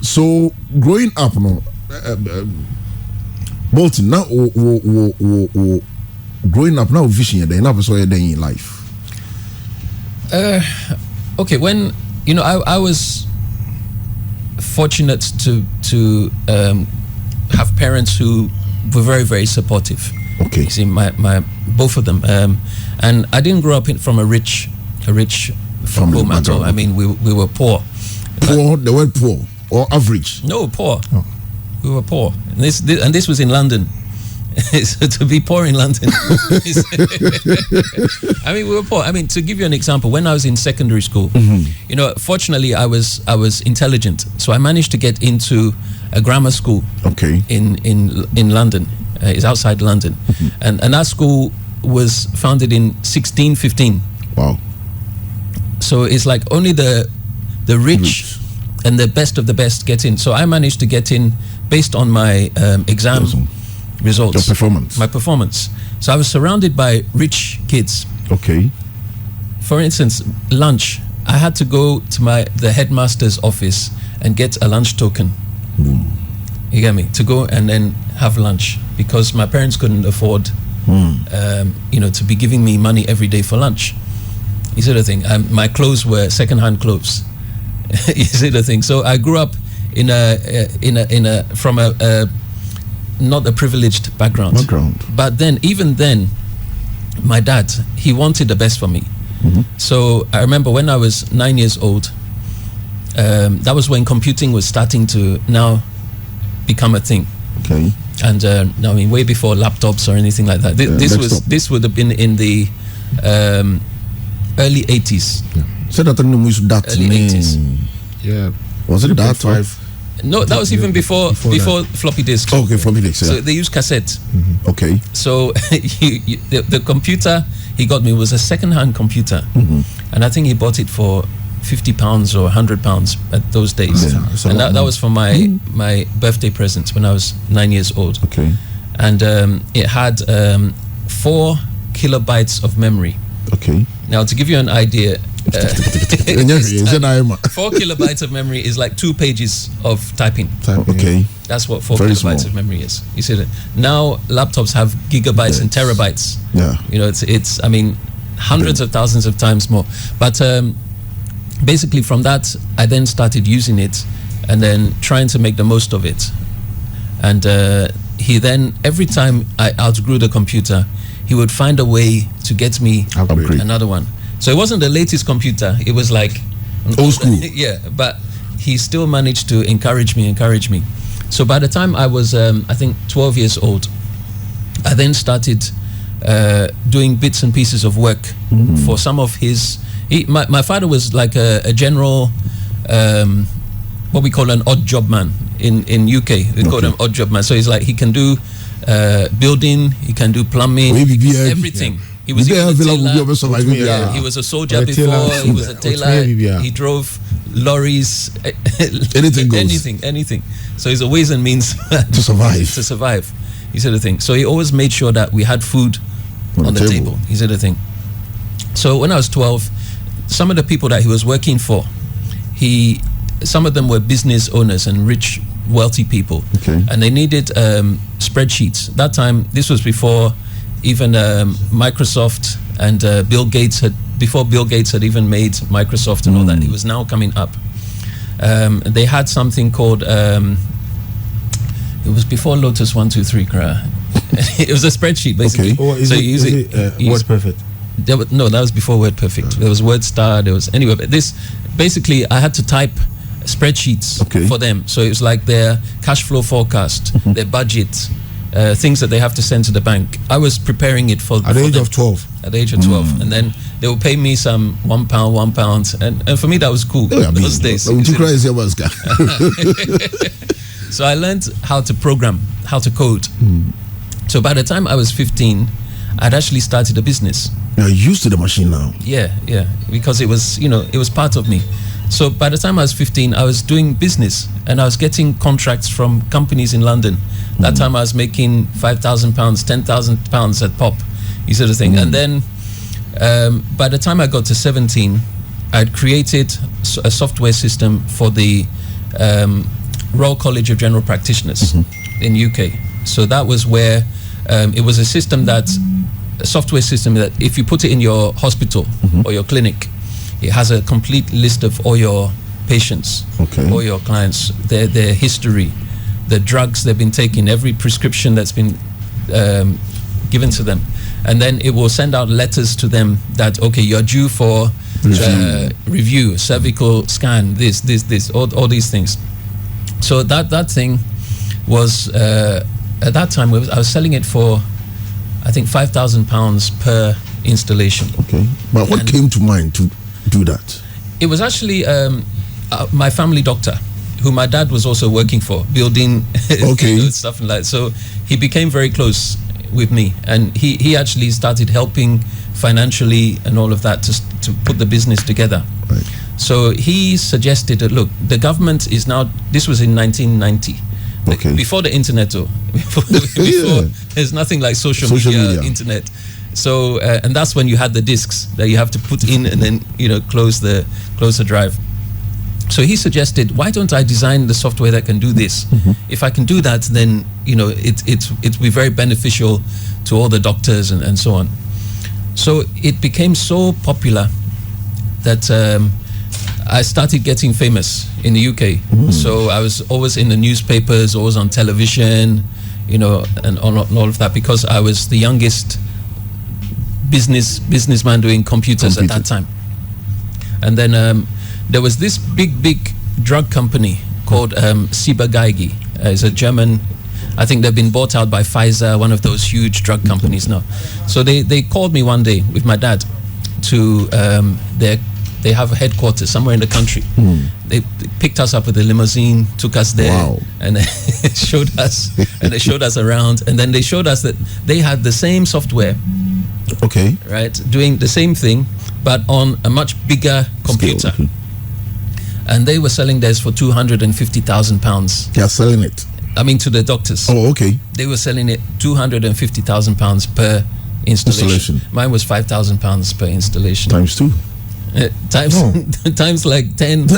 So growing up, no, Bolton now, growing up now, vision then now so in life. Okay, when I was fortunate to have parents who were very, very supportive. Okay. You see, my both of them, and I didn't grow up from a rich home at all. I mean, we were poor. Poor, the word poor or average? No, poor. Oh. We were poor, and this was in London. So to be poor in London, I mean, we were poor. I mean, to give you an example, when I was in secondary school, fortunately, I was intelligent, so I managed to get into a grammar school. Okay. In London, it's outside London, and that school was founded in 1615. Wow. So it's like only the rich and the best of the best get in. So I managed to get in based on my exam results. Your performance. My performance. So I was surrounded by rich kids. Okay. For instance, lunch. I had to go to the headmaster's office and get a lunch token. You get me? To go and then have lunch because my parents couldn't afford, to be giving me money every day for lunch. You see the thing? My clothes were second-hand clothes. You see the thing? So I grew up from a not a privileged background. But then, even then, my dad, he wanted the best for me. So I remember when I was 9 years old, that was when computing was starting to now become a thing. Okay. And I mean, way before laptops or anything like that. This would have been in the early 80s. So that early 80s. Yeah. Was it that? 5? No, that was even before floppy disks. Okay, floppy disks. Yeah. So they used cassette. Okay. So the computer he got me was a second-hand computer, and I think he bought it for £50 or £100 at those days. Yeah, and that was for my birthday present when I was 9 years old. Okay. And it had 4 kilobytes of memory. Okay. Now, to give you an idea, 4 kilobytes of memory is like 2 pages of typing. Okay. That's what 4 kilobytes of memory is. You see that? Now laptops have gigabytes and terabytes. Yeah. It's I mean, hundreds of thousands of times more. But basically from that, I then started using it and then trying to make the most of it. And he then, every time I outgrew the computer, he would find a way to get me another one. So it wasn't the latest computer. It was like old school. Yeah, but he still managed to encourage me. So by the time I was, I think, 12 years old, I then started doing bits and pieces of work for some of his. My father was like a general, what we call an odd job man in UK. We call him odd job man. So he's like, he can do building, he can do plumbing, everything. Yeah. He was even a tailor. He was a soldier before. He was a tailor. He drove lorries. Anything goes. Anything. So it's a ways and means to survive. He said the thing. So he always made sure that we had food on the table. He said the thing. So when I was 12, some of the people that he was working for, some of them were business owners and rich, wealthy people, and they needed spreadsheets. That time, this was before even Microsoft and Bill Gates had even made Microsoft and all that. It was now coming up. They had something called, it was before Lotus 123, it was a spreadsheet basically. Okay. So you use it WordPerfect? No, that was before WordPerfect. There was WordStar, anyway, but this, basically I had to type spreadsheets for them. So it was like their cash flow forecast, their budget, things that they have to send to the bank. I was preparing it for at the age of 12. At the age of 12, and then they would pay me some £1, and for me that was cool. Those days. So I learned how to program, how to code. So by the time I was 15, I'd actually started a business. You're used to the machine now. Yeah, because it was, it was part of me. So by the time I was 15, I was doing business and I was getting contracts from companies in London. That time I was making £5,000, £10,000 at pop, you sort of thing. And then by the time I got to 17, I'd created a software system for the Royal College of General Practitioners in UK. So that was where it was a software system that if you put it in your hospital or your clinic, it has a complete list of all your patients, all your clients, their history, the drugs they've been taking, every prescription that's been given to them. And then it will send out letters to them that, okay, you're due for review, cervical scan, this, all these things. So that thing was, at that time, I was selling it for, I think, £5,000 per installation. Okay. But what came to mind to do that? It was actually my family doctor, who my dad was also working for, building stuff like that. So he became very close with me, and he actually started helping financially and all of that to put the business together. Right. So he suggested that, look, the government is now, this was in 1990, before the internet, before there's nothing like social media, internet. So and that's when you had the discs that you have to put in and then close the drive. So he suggested, why don't I design the software that can do this? If I can do that, then it'll be very beneficial to all the doctors and so on. So it became so popular that I started getting famous in the UK. So I was always in the newspapers, always on television, and all of that, because I was the youngest businessman doing computers at that time. And then there was this big drug company called Ciba-Geigy. It's a German, I think they've been bought out by Pfizer, one of those huge drug companies now. So they called me one day with my dad to they have a headquarters somewhere in the country. They picked us up with a limousine, took us there, and they showed us around, and then they showed us that they had the same software, right, doing the same thing, but on a much bigger computer. And they were selling theirs for £250,000. They are selling it? I mean, to the doctors. Oh, okay. They were selling it £250,000 per installation. Mine was £5,000 per installation. Times two. Times like 10.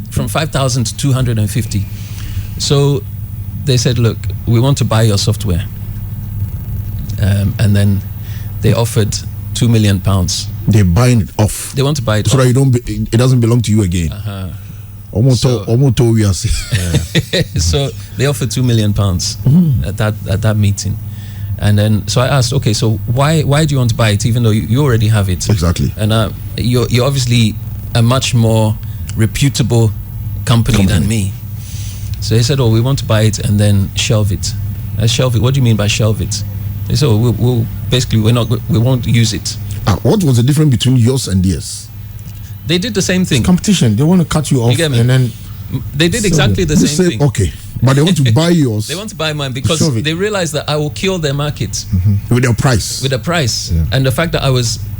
From 5,000 to 250. So they said, look, we want to buy your software. And then they offered £2 million. They're buying it off. They want to buy it so off. that it doesn't belong to you again. So they offered £2 million at that meeting. And then so I asked, okay, so why do you want to buy it, even though you already have it? Exactly. And you're obviously a much more reputable company than me. So they said, oh, we want to buy it and then shelve it. Shelve it? What do you mean by shelve it? They said, oh, we'll basically we won't use it. What was the difference between yours and theirs? They did the same thing. It's competition. They want to cut you off, and then they did exactly the same thing. Okay, but they want to buy yours. They want to buy mine because they realize that I will kill their market with their price. And the fact that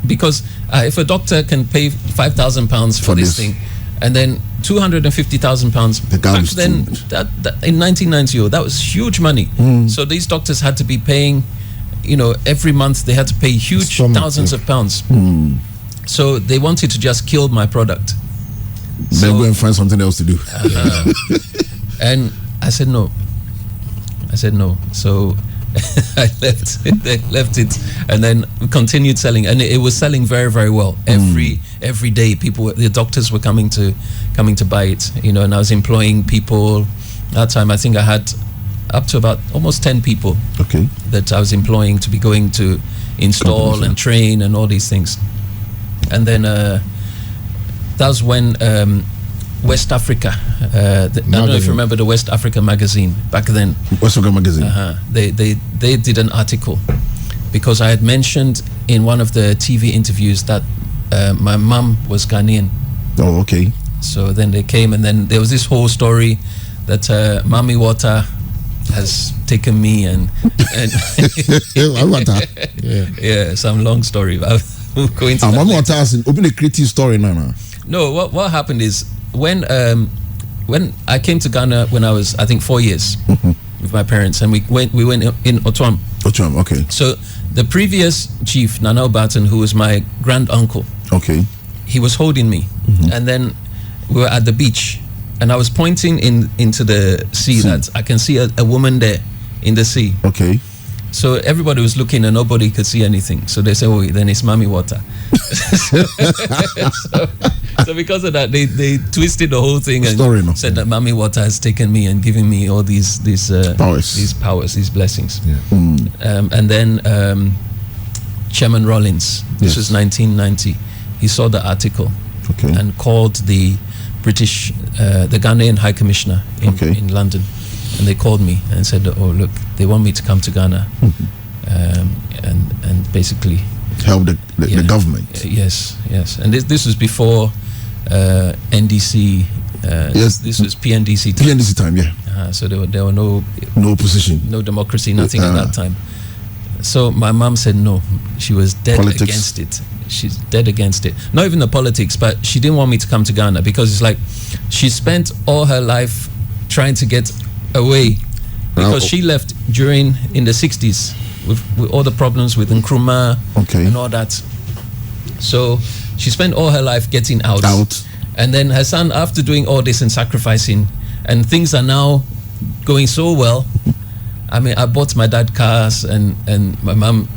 because if a doctor can pay £5,000 for this thing, and then £250,000 back then, that in 1990, that was huge money. So these doctors had to be paying, every month they had to pay huge thousands of pounds. So they wanted to just kill my product. Then go and find something else to do. And I said no. So I left it, and then continued selling, and it was selling very, very well. Every day, the doctors were coming to buy it, and I was employing people. That time, I think I had up to about almost 10 people that I was employing to be going to install and train and all these things. And then that was when West Africa, I don't know if you remember the West Africa magazine back then. West Africa magazine. They did an article because I had mentioned in one of the TV interviews that my mum was Ghanaian. Oh, okay. So then they came, and then there was this whole story that Mami Water has taken me and some long story. Going into Mami Water has open a creative story now. No, what happened is when I came to Ghana when I was, I think, 4 years with my parents, and we went in Otuam. Otuam, okay. So the previous chief, Nana Bolton, who was my grand uncle, okay, he was holding me, and then we were at the beach, and I was pointing into the sea that I can see a woman there in the sea. Okay. So everybody was looking and nobody could see anything. So they said, "Oh, then it's Mami Water." so because of that, they twisted the whole thing and said that Mami Water has taken me and given me all these powers, these blessings. Yeah. And then Chairman Rawlings, this was 1990. He saw the article and called the British, the Ghanaian High Commissioner in London. And they called me and said, "Oh, look, they want me to come to Ghana and basically help the government." Yes. And this was before NDC. This was PNDC time. PNDC time, yeah. So there were no opposition, no democracy, nothing at that time. So my mom said no. She was dead against it. She's dead against it. Not even the politics, but she didn't want me to come to Ghana because it's like she spent all her life trying to get away because she left in the 60s with all the problems with Nkrumah and all that. So she spent all her life getting out. And then her son, after doing all this and sacrificing, and things are now going so well. I mean, I bought my dad cars and my mom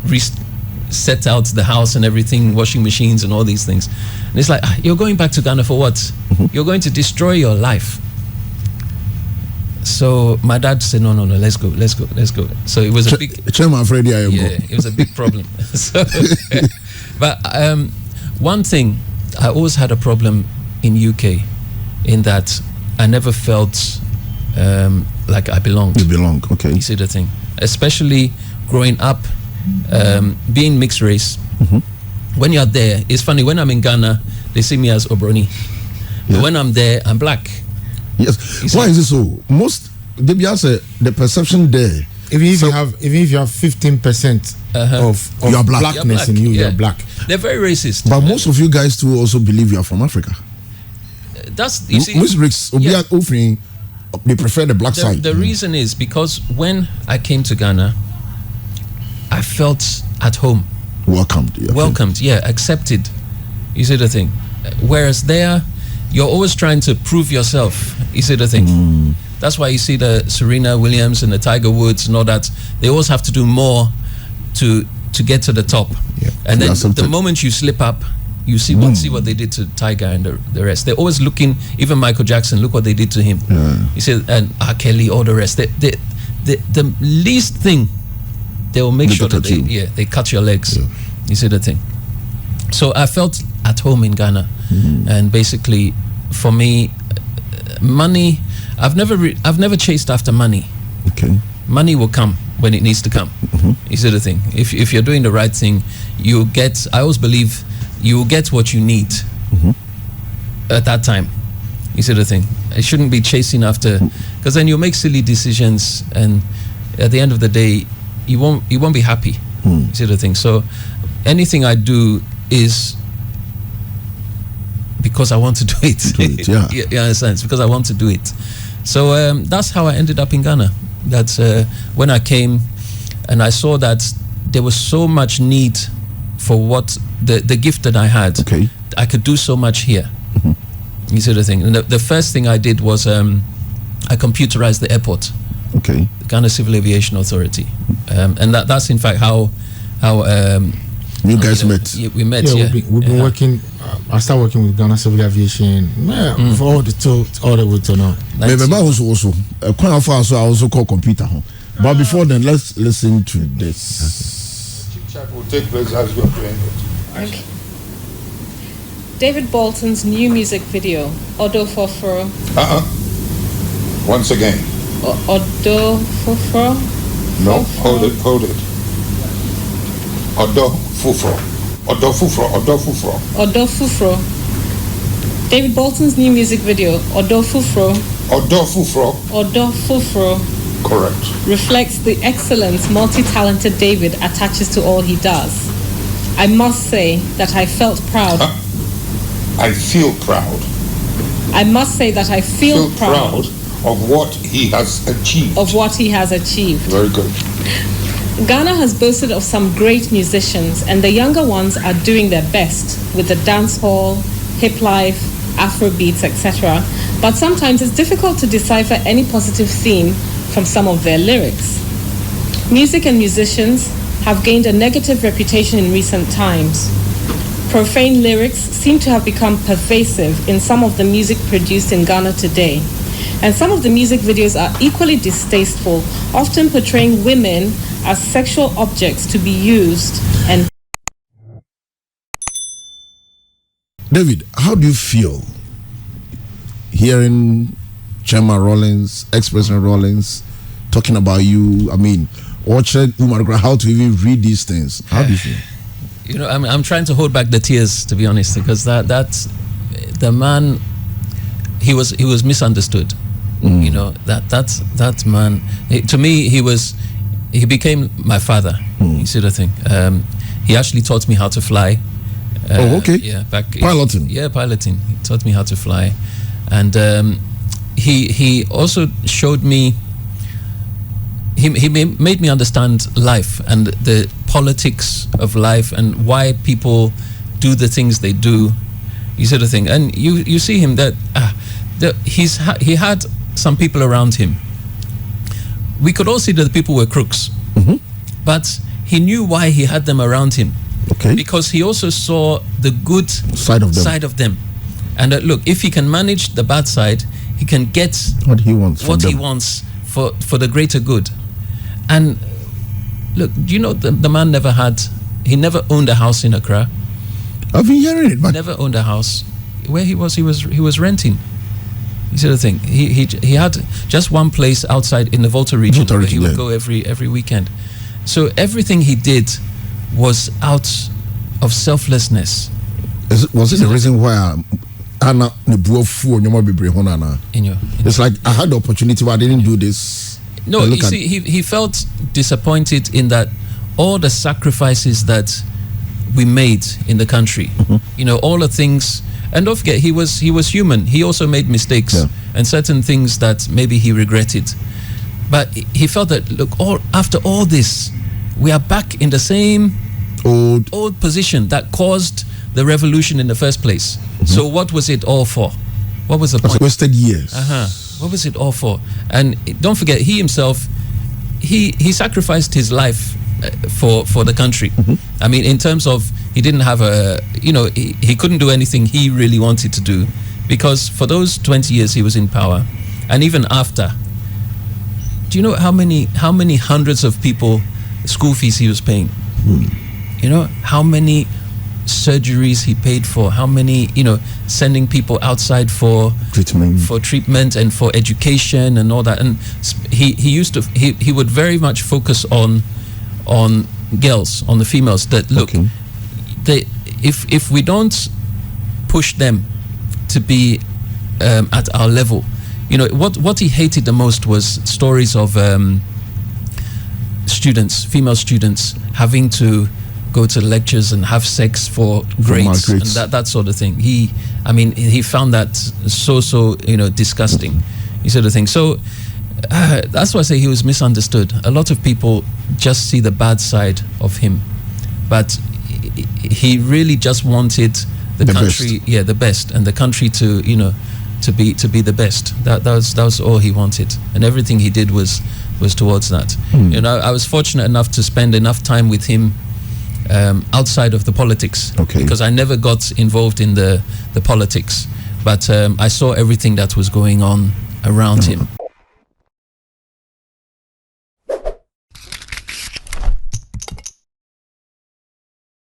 set out the house and everything, washing machines and all these things. And it's like, you're going back to Ghana for what? You're going to destroy your life. So my dad said, no, let's go. So it was a big... it was a big problem. But one thing, I always had a problem in UK in that I never felt like I belonged. You belong, okay. You see the thing. Especially growing up, being mixed race. When you're there, it's funny, when I'm in Ghana, they see me as Obroni. But when I'm there, I'm black. Yes. Why is it so? Most the perception there. Even if you have 15% of you're black. blackness in you, you're black. They're very racist. But most of you guys too also believe you are from Africa. That's you see. Most bricks they prefer the black side. The reason is because when I came to Ghana, I felt at home. Welcomed, accepted. You see the thing. Whereas there, you're always trying to prove yourself. You see the thing. That's why you see the Serena Williams and the Tiger Woods and all that. They always have to do more to get to the top. And then the moment you slip up, you see what they did to Tiger and the rest. They're always looking. Even Michael Jackson, look what they did to him. You see, and R. Kelly, all the rest. The least thing, they will make sure that they cut your legs. You see the thing. So I felt at home in Ghana, and basically, for me, money. I've never chased after money. Money will come when it needs to come. You see the thing. If you're doing the right thing, you'll get. I always believe you will get what you need at that time. You see the thing. I shouldn't be chasing after, because then you'll make silly decisions, and at the end of the day, you won't be happy. You see the thing. So anything I do is because I want to do it. You understand? It's because I want to do it. So that's how I ended up in Ghana. That's when I came and I saw that there was so much need for what the gift that I had. I could do so much here. You see the thing. And the first thing I did was I computerized the airport. The Ghana Civil Aviation Authority. And that's in fact how you guys met. We met. We've been working. I started working with Ghana Civil Aviation for all the way to now. Maybe also quite far, so I also call computer. But before then, let's listen to this. Chit-chat will take place as we are playing it. Okay. David Bolton's new music video, Odo Foforo. Once again. Odo Foforo? No, hold it. Odo Foforo. Odo Foforo. David Bolton's new music video, Odo Foforo. Correct. Reflects the excellence multi-talented David attaches to all he does. I must say that I felt proud. I feel proud. I must say that I feel proud of what he has achieved. Very good. Ghana has boasted of some great musicians, and the younger ones are doing their best with the dancehall, hip life, Afrobeats, etc. But sometimes it's difficult to decipher any positive theme from some of their lyrics. Music and musicians have gained a negative reputation in recent times. Profane lyrics seem to have become pervasive in some of the music produced in Ghana today. And some of the music videos are equally distasteful, often portraying women as sexual objects to be used and... David, how do you feel hearing Chairman Rawlings, ex-President Rawlings, talking about you? I mean, watching how to even read these things. How do you feel? You know, I'm trying to hold back the tears, to be honest, because that's the man. He was misunderstood. You know, that man. To me, he became my father. You see the thing. He actually taught me how to fly. Okay. Yeah, piloting. Piloting. He taught me how to fly, and he also showed me. He made me understand life and the politics of life and why people do the things they do. You see the thing, and you see him that he had some people around him. We could all see that the people were crooks, but he knew why he had them around him. Okay. Because he also saw the good side of them. And look, if he can manage the bad side, he can get what he wants for the greater good. And look, you know, the man never owned a house in Accra. I've been hearing it, but never owned a house. Where he was renting. You see the thing. He had just one place outside in the Volta region where he would go every weekend. So everything he did was out of selflessness. Was it the reason why Anna it's like I had the opportunity, but I didn't do this. No, you see, he felt disappointed in that all the sacrifices that we made in the country, you know, all the things, and don't forget, he was human. He also made mistakes and certain things that maybe he regretted. But he felt that, look, after all this, we are back in the same old position that caused the revolution in the first place. So what was it all for? What was the point? Wasted years. What was it all for? And don't forget, he himself, he sacrificed his life for the country. I mean, in terms of, he didn't have he couldn't do anything he really wanted to do, because for those 20 years he was in power, and even after, do you know how many hundreds of people school fees he was paying? You know how many surgeries he paid for, how many, sending people outside for treatment and for education and all that. And he would very much focus on girls, on the females, that look, if we don't push them to be at our level, what he hated the most was stories of female students having to go to lectures and have sex for grades and that sort of thing. He found that so disgusting. You sort of thing. So that's why I say he was misunderstood. A lot of people just see the bad side of him, but he really just wanted the country, best. The best, and the country to be the best. That was all he wanted, and everything he did was towards that. I was fortunate enough to spend enough time with him outside of the politics, because I never got involved in the politics, but I saw everything that was going on around him.